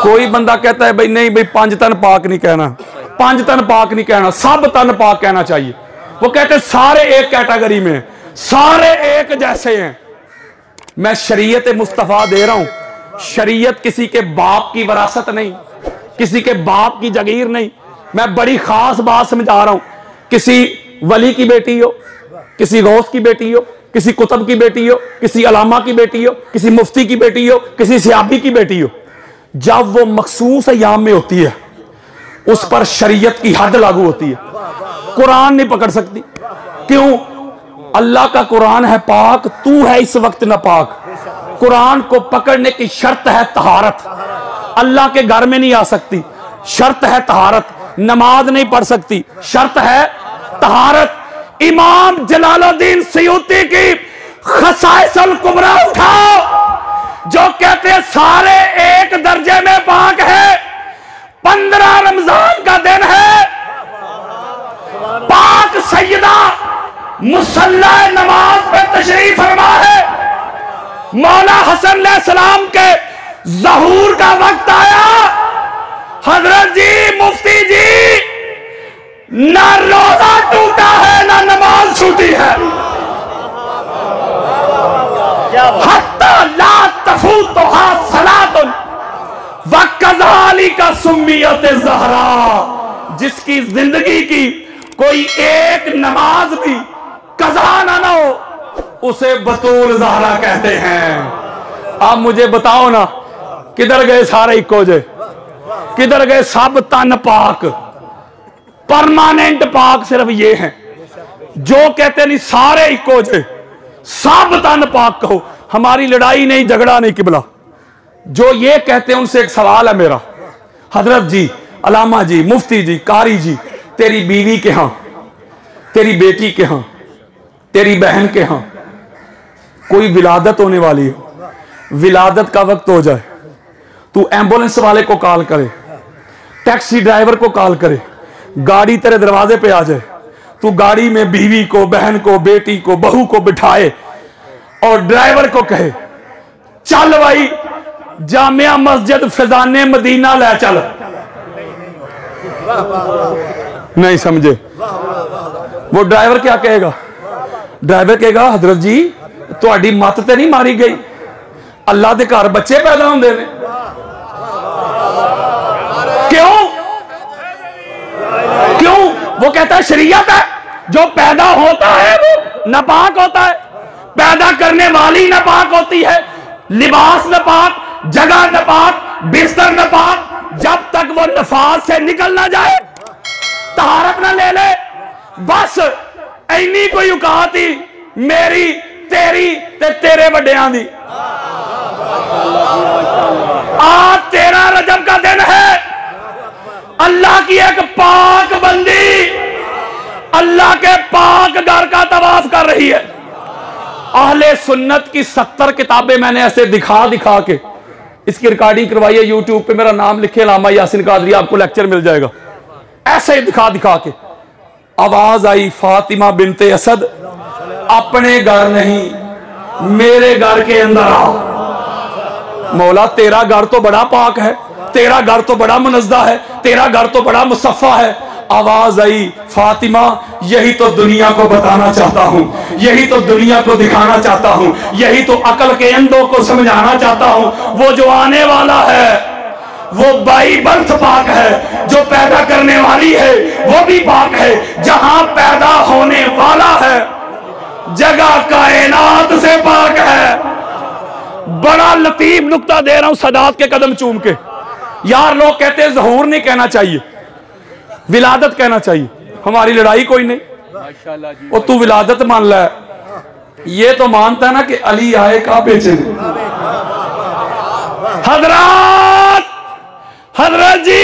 कोई बंदा कहता है भाई नहीं भाई 5 तन पाक नहीं कहना, 5 तन पाक नहीं कहना, सब तन पाक कहना चाहिए। वो कहते हैं सारे एक कैटेगरी में, सारे एक जैसे हैं। मैं शरीयत मुस्तफा दे रहा हूं। शरीयत किसी के बाप की विरासत नहीं, किसी के बाप की जागीर नहीं। मैं बड़ी खास बात समझा रहा हूं। किसी वली की बेटी हो, किसी गौस की बेटी हो, किसी कुतुब की बेटी हो, किसी अलामा की बेटी हो, किसी मुफ्ती की बेटी हो, किसी सियाबी की बेटी हो, जब वो मखसूस अयाम में होती है उस पर शरीयत की हद लागू होती है। कुरान नहीं पकड़ सकती। क्यों? अल्लाह का कुरान है पाक, तू है इस वक्त नापाक। कुरान को पकड़ने की शर्त है तहारत। अल्लाह के घर में नहीं आ सकती, शर्त है तहारत। नमाज नहीं पढ़ सकती, शर्त है तहारत। इमाम जलालुद्दीन सयूती की खसाइसुल कुबरा उठाओ, जो कहते हैं सारे एक दर्जे में पाक है। 15 रमजान का दिन है, पाक सैयदा मुसल्ला नमाज पे तशरीफ फरमा है। मौला हसन अलैहिस्सलाम के ज़हूर का वक्त आया। हजरत जी, मुफ्ती जी, ना रोजा टूटा है ना नमाज छूटी है। हत्ता ला तफूतुहा सलातुन व कज़ालिका सुम्मियत ज़हरा। जिसकी जिंदगी की कोई एक नमाज भी कज़ा ना हो, उसे बतूल ज़हरा कहते हैं। आप मुझे बताओ ना, किधर गए सारे इक्को जे? किधर गए सब तन पाक? परमानेंट पाक सिर्फ ये हैं जो कहते नहीं सारे इक्को जे, सब तन पाक कहो। हमारी लड़ाई नहीं, झगड़ा नहीं किबला। जो ये कहते हैं उनसे एक सवाल है मेरा। हजरत जी, अलामा जी, मुफ्ती जी, कारी जी, तेरी बीवी के यहां, तेरी बेटी के यहां, तेरी बहन के यहां कोई विलादत होने वाली हो, विलादत का वक्त हो जाए, तू एम्बुलेंस वाले को कॉल करे, टैक्सी ड्राइवर को कॉल करे, गाड़ी तेरे दरवाजे पे आ जाए, तू गाड़ी में बीवी को, बहन को, बेटी को, बहू को बिठाए और ड्राइवर को कहे चल भाई जामिया मस्जिद फिजाने मदीना ले चल। नहीं समझे? वो ड्राइवर क्या कहेगा? ड्राइवर कहेगा हजरत जी तुहाडी मत ते नहीं मारी गई, अल्लाह के घर बच्चे पैदा होंदे ने। क्यों? क्यों? वो कहता है शरीयत है, जो पैदा होता है वो नापाक होता है, पैदा करने वाली नापाक होती है, लिबास नापाक, जगह नापाक, बिस्तर नापाक। जब तक वो नफाज से निकल ना जाए, तहारत ना ले ले, बस इन्नी कोई औकात ही मेरी, तेरी ते तेरे वड्डियां दी। आज 13 रजब का दिन है। अल्लाह की एक पाक बंदी अल्लाह के पाक घर का तवाफ कर रही है। अहले सुन्नत की 70 किताबें मैंने ऐसे दिखा दिखा के, इसकी रिकॉर्डिंग करवाई है यूट्यूब पे, मेरा नाम लिखे अल्लामा यासीन कादरी, आपको लेक्चर मिल जाएगा। ऐसे ही दिखा दिखा के आवाज आई फातिमा बिनते असद अपने घर नहीं मेरे घर के अंदर आओ। मौला तेरा घर तो बड़ा पाक है, तेरा घर तो बड़ा मुनज़्ज़ा है, तेरा घर तो बड़ा मुसफ़्फ़ा है। आवाज आई फातिमा यही तो दुनिया को बताना चाहता हूं, यही तो दुनिया को दिखाना चाहता हूं, यही तो अकल के अंधों को समझाना चाहता हूं। वो जो आने वाला है वो बाई बर्थ पाक है, जो पैदा करने वाली है वो भी पाक है, जहां पैदा होने वाला है जगह कायनात से पाक है। बड़ा लतीफ नुक्ता दे रहा हूं सदात के कदम चूम के। यार लोग कहते हैं ज़हूर नहीं कहना चाहिए, विलादत कहना चाहिए। हमारी लड़ाई कोई नहीं। और तू विलादत मान ला, ये तो मानता है ना कि अली आए काबे से। हजरत जी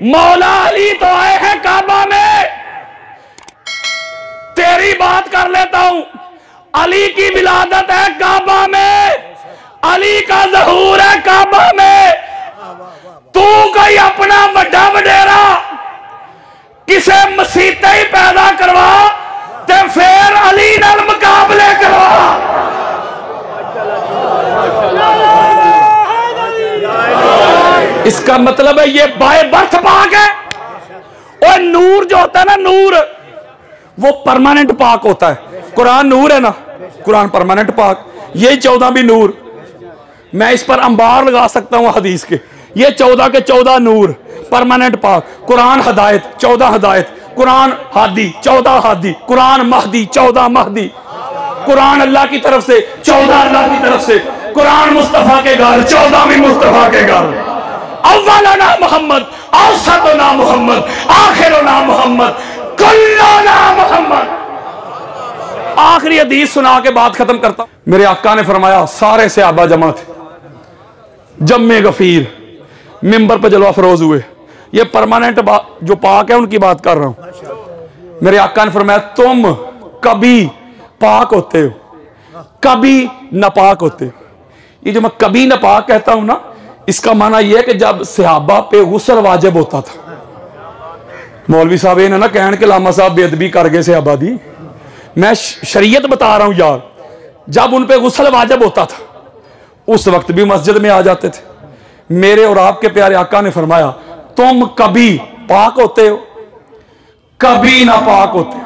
मौला अली तो आए हैं काबा में। तेरी बात कर लेता हूं, अली की विलादत है काबा में, अली का ज़हूर है काबा में। तू कोई अपना वड्डा वडेरा किसे मसीते ही पैदा करवा ते फिर अली नाल मुकाबले करवा। इसका मतलब है ये बाय बर्थ पाक है। और नूर जो होता है ना, नूर वो परमानेंट पाक होता है। कुरान नूर है ना, कुरान परमानेंट पाक। ये 14 भी नूर, मैं इस पर अंबार लगा सकता हूं हदीस के। ये 14 के 14 नूर परमानेंट पाक। कुरान हदायत 14 हदायत, कुरान हादी 14 हादी, कुरान महदी 14 महदी, कुरान अल्लाह की तरफ से 14 अल्लाह की तरफ से, कुरान मुस्तफा के घर 14 भी मुस्तफा के घर। अव्वलना मोहम्मद, औसतना मोहम्मद, आखिरना मोहम्मद, कुल्लना मोहम्मद। आखिरी हदीस सुना के बात खत्म करता हूं। मेरे आका ने फरमाया, सारे सहाबा जमा थे, जम्मे गफीर मिंबर पर जलवा फरोज हुए। ये परमानेंट जो पाक है उनकी बात कर रहा हूं। मेरे आका ने फरमाया, तुम कभी पाक होते हो, कभी नापाक होते हो। ये जो मैं कभी नापाक कहता हूं ना, इसका माना यह है कि जब सहाबा पे गुस्ल वाजिब होता था, मौलवी साहब ये ना कहन के लामा साहब बेअदबी कर गए सहाबा दी, मैं शरीयत बता रहा हूं यार। जब उन पे गुस्ल वाजिब होता था उस वक्त भी मस्जिद में आ जाते थे। मेरे और आपके प्यारे आका ने फरमाया, तुम कभी पाक होते हो, कभी नापाक होते हो।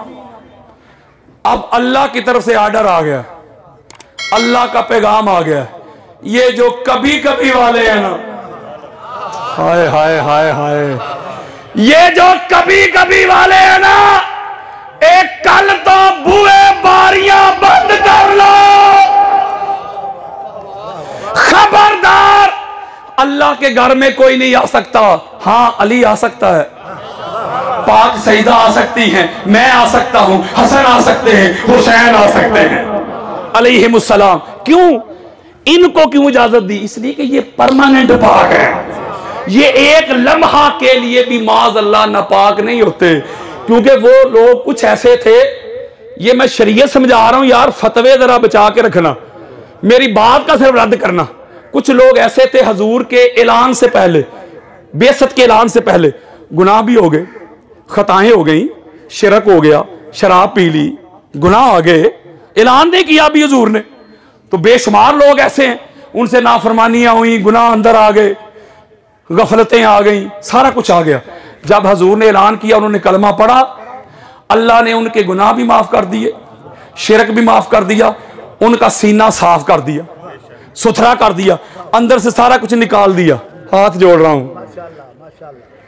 अब अल्लाह की तरफ से आर्डर आ गया, अल्लाह का पैगाम आ गया। ये जो कभी कभी वाले हैं ना, हाय हाय हाय हाय, ये जो कभी कभी वाले हैं ना, एक कल तो बुए बारियां बंद कर लो। खबरदार, अल्लाह के घर में कोई नहीं आ सकता। हां, अली आ सकता है, पाक सईदा आ सकती हैं, मैं आ सकता हूं, हसन आ सकते हैं, हुसैन आ सकते हैं अलैहिमुस्सलाम। क्यों? इनको क्यों इजाजत दी? इसलिए कि ये परमानेंट पाक है। ये एक लम्हा के लिए भी माज अल्लाह नापाक नहीं होते, क्योंकि वो लोग कुछ ऐसे थे। ये मैं शरीयत समझा रहा हूं यार, फतवे जरा बचा के रखना, मेरी बात का सिर्फ रद्द करना। कुछ लोग ऐसे थे, हजूर के ऐलान से पहले, बेसत के ऐलान से पहले गुनाह भी हो गए, खताएं हो गई, शिरक हो गया, शराब पी ली, गुनाह आ गए, ऐलान नहीं किया अभी हजूर ने। तो बेशुमार लोग ऐसे हैं, उनसे नाफरमानियां हुई, गुनाह अंदर आ गए, गफलतें आ गई, सारा कुछ आ गया। जब हजूर ने ऐलान किया, उन्होंने कलमा पढ़ा, अल्लाह ने उनके गुनाह भी माफ कर दिए, शिरक भी माफ कर दिया, उनका सीना साफ कर दिया, सुथरा कर दिया, अंदर से सारा कुछ निकाल दिया। हाथ जोड़ रहा हूं।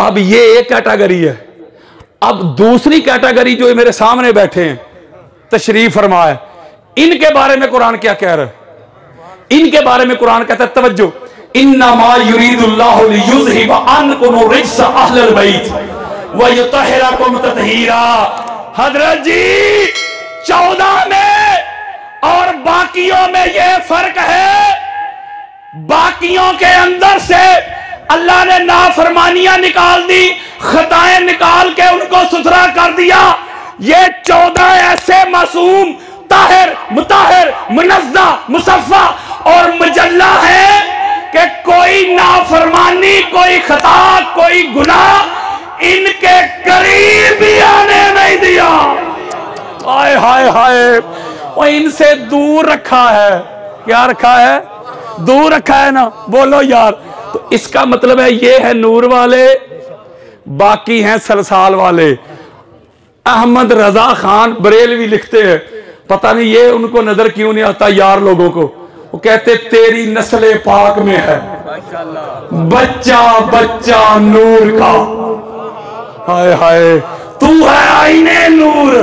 अब ये एक कैटेगरी है। अब दूसरी कैटेगरी जो मेरे सामने बैठे हैं, तशरीफ फरमाए, इनके बारे में कुरान क्या कह रहा है? इनके बारे में कुरान कहता है, तवज्जो, इन्नमा युरीदुल्लाहु लियुज़हिबा अन्कुम रिज्स अहलल बैत व युतहिरकुम तत्हीरा। हजरत जी 14 में और बाकियों में यह फर्क है। बाकियों के अंदर से अल्लाह ने नाफरमानियां निकाल दी, खताएं निकाल के उनको सुथरा कर दिया। ये 14 ऐसे मासूम, ताहिर, मुताहिर, मुनज़्ज़ा, मुसफ़्फ़ा और मुजल्ला है कि कोई नाफरमानी, कोई खता, कोई गुनाह इनके करीब भी आने नहीं दिया। हाय हाय हाय, वो इनसे दूर रखा है। क्या रखा है? दूर रखा है ना, बोलो यार। तो इसका मतलब है ये है नूर वाले, बाकी हैं सलसाल वाले। अहमद रजा खान बरेलवी लिखते हैं, पता नहीं ये उनको नजर क्यों नहीं आता यार लोगों को। वो कहते तेरी नस्ल पाक में है बच्चा बच्चा नूर का। हाय हाय, तू है आईने नूर,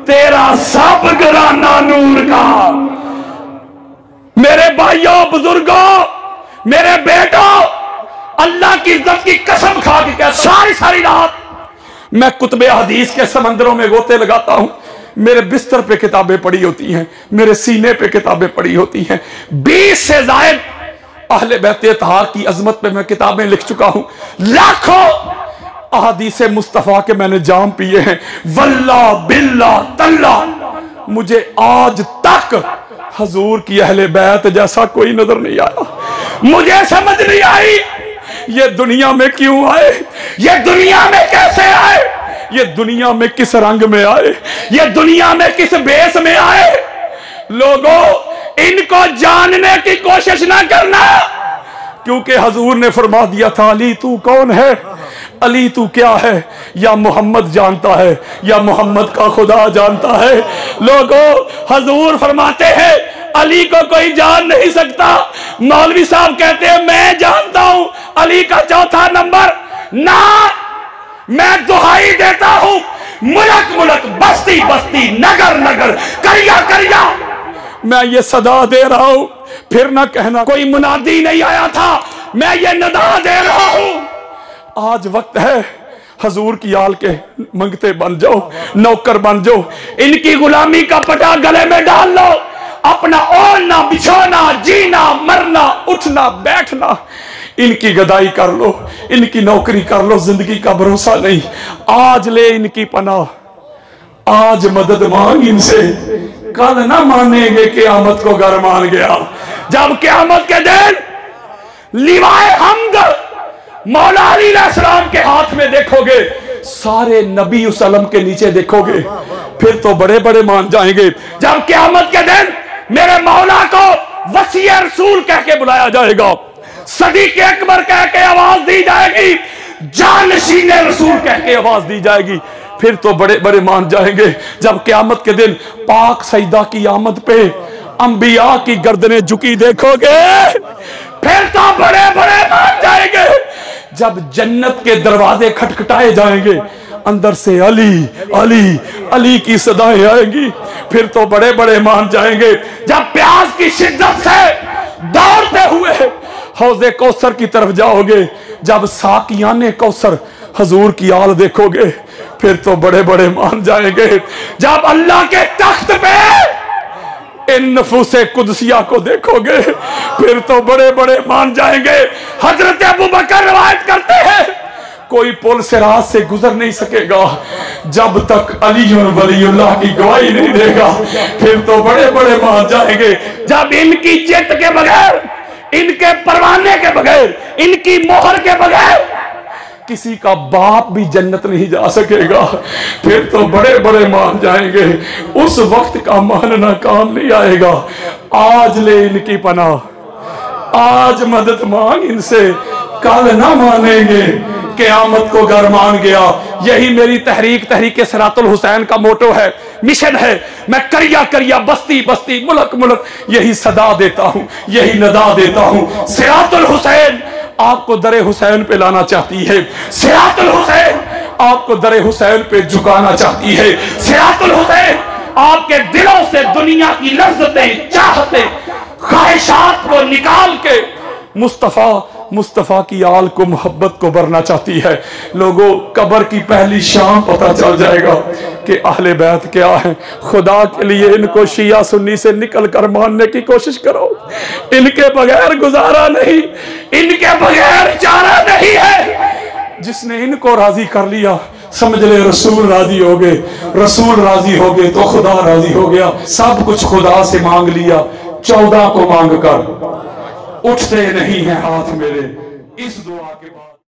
तेरा सब घराना नूर का। मेरे भाइयों, बुजुर्गों, मेरे बेटों, अल्लाह की इज्जत की कसम खा के कह, सारी सारी रात मैं कुतुबे हदीस के समंदरों में गोते लगाता हूं। मेरे बिस्तर पे किताबें पड़ी होती हैं, मेरे सीने पे किताबें पड़ी होती हैं। 20 से ज्यादा अहले बैत तहार की अजमत पे मैं किताबें लिख चुका हूं। लाखों अहदीस मुस्तफा के मैंने जाम पिए हैं। वल्ला बिल्ला तल्ला, मुझे आज तक हजूर की अहले बैत जैसा कोई नजर नहीं आया। मुझे समझ नहीं आई ये दुनिया में क्यों आए, ये दुनिया में कैसे आए, ये दुनिया में किस रंग में आए, ये दुनिया में किस बेस में आए। लोगों, इनको जानने की कोशिश ना करना। क्योंकि हजूर ने फरमा दिया था, अली तू कौन है, अली तू क्या है, या मोहम्मद जानता है या मोहम्मद का खुदा जानता है। लोगों, हजूर फरमाते हैं अली को कोई जान नहीं सकता। मौलवी साहब कहते हैं मैं जानता हूं अली का चौथा नंबर ना। मैं दुहाई देता हूं, मुल्क मुल्क, बस्ती बस्ती, नगर नगर, करिया करिया, मैं ये सदा दे रहा हूं। फिर ना कहना कोई मुनादी नहीं आया था, मैं ये नदा दे रहा हूं। आज वक्त है हजूर की आल के मंगते बन जाओ, नौकर बन जाओ, इनकी गुलामी का पटा गले में डाल लो। अपना ओढ़ना बिछोना, जीना मरना, उठना बैठना, इनकी गदाई कर लो, इनकी नौकरी कर लो। जिंदगी का भरोसा नहीं। आज ले इनकी पनाह, आज मदद मांग इनसे, कल ना मानेंगे क़यामत को घर मान गया। जब क़यामत के दिन लिवाए हम्द मौला अली अलैहिस्सलाम के हाथ में देखोगे, सारे नबी उस अलम के नीचे देखोगे, फिर तो बड़े बड़े मान जाएंगे। जब क़यामत के दिन मेरे मौला को वसी रसूल कह के बुलाया जाएगा, सदीक अकबर कह के आवाज दी जाएगी, जानशीन रसूल कह के आवाज दी जाएगी, फिर तो बड़े बड़े मान जाएंगे। जब क़यामत के दिन पाक सईदा की आमद पे अंबिया की गर्दनें झुकी देखोगे, फिर तो बड़े बड़े मान जाएंगे। जब जन्नत के दरवाजे खटखटाए जाएंगे, अंदर से अली अली अली की सदाएं आएंगी, फिर तो बड़े बड़े मान जाएंगे। जब प्यास की शिद्दत से दौड़ते हुए हौज़े कौसर की तरफ जाओगे, जब साकियाने कौसर हजूर की आल देखोगे, फिर तो बड़े बड़े मान जाएंगे। जब अल्लाह के तख्त पे इन नफूसे कुदसिया को देखोगे, फिर तो बड़े बड़े मान जाएंगे। हजरत अबू बकर रवायत करते हैं, कोई पुल सिरात से गुजर नहीं सकेगा जब तक अली वलीउल्लाह की गवाही नहीं देगा, फिर तो बड़े बड़े मान जाएंगे। जब इनकी चिट के बगैर, इनके परवाने के बगैर, इनकी मोहर के बगैर किसी का बाप भी जन्नत नहीं जा सकेगा, फिर तो बड़े बड़े मान जाएंगे। उस वक्त का मानना काम नहीं आएगा। आज ले इनकी पनाह, आज मदद मांग इनसे, कल ना मानेंगे क़यामत को घर मान गया। यही मेरी तहरीक सिरातुल हुसैन का मोटो है, मिशन है। मैं करिया करिया, बस्ती बस्ती, मुल्क मुल्क, यही सदा देता हूं, यही नदा देता हूं। सिरातुल हुसैन आपको दरे हुसैन पे लाना चाहती है, सिरातुल हुसैन आपको दरे हुसैन पे झुकाना चाहती है। सिरातुल हुसैन आपके दिलों से दुनिया की लज्जतें, चाहते, ख्वाहिशात को निकाल के मुस्तफा की आल को, मोहब्बत को भरना चाहती है। लोगों, कब्र की पहली शाम पता चल जाएगा कि अहले बैत क्या है। खुदा के लिए इनको शिया सुन्नी से निकल कर मानने की कोशिश करो। इनके बगैर गुजारा नहीं, इनके बगैर चारा नहीं है। जिसने इनको राजी कर लिया, समझ ले रसूल राजी हो गए, रसूल राजी हो गए तो खुदा राजी हो गया। सब कुछ खुदा से मांग लिया, 14 को मांग कर उठते नहीं है हाथ मेरे। इस दुआ के बाद